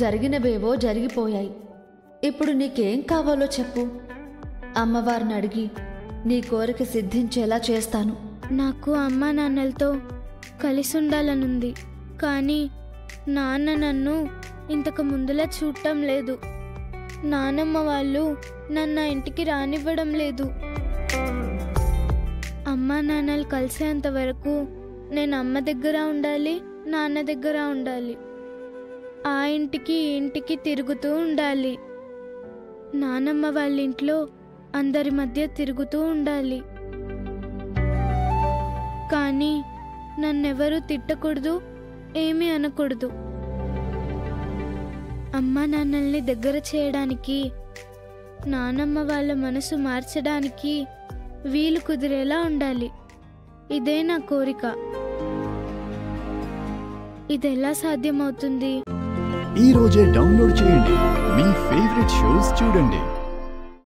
జరిగినవేవో జరిగిపోయాయి. ఇప్పుడు నీకేం కావాలో చెప్పు. అమ్మవారిని అడిగి నీ కోరిక సిద్ధించేలా చేస్తాను. నాకు అమ్మా నాన్నలతో కలిసి ఉండాలనుంది, కానీ నాన్న నన్ను ఇంతకు ముందులా చూడటం లేదు. నానమ్మ వాళ్ళు నన్ను ఇంటికి రానివ్వడం లేదు. అమ్మా నాన్నలు కలిసేంత వరకు నేను అమ్మ దగ్గర ఉండాలి, నాన్న దగ్గర ఉండాలి. ఆ ఇంటికి ఈ ఇంటికి తిరుగుతూ ఉండాలి. నానమ్మ వాళ్ళ ఇంట్లో అందరి మధ్య తిరుగుతూ ఉండాలి. కానీ నన్నెవరూ తిట్టకూడదు, ఏమీ అనకూడదు. అమ్మా నాన్నల్ని దగ్గర చేయడానికి, నానమ్మ వాళ్ళ మనసు మార్చడానికి వీలు కుదిరేలా ఉండాలి. ఇదే నా కోరిక. ఇదెలా సాధ్యమవుతుంది? ఈ రోజే డౌన్లోడ్ చేయండి. మీ ఫేవరెట్ షోస్ చూడండి.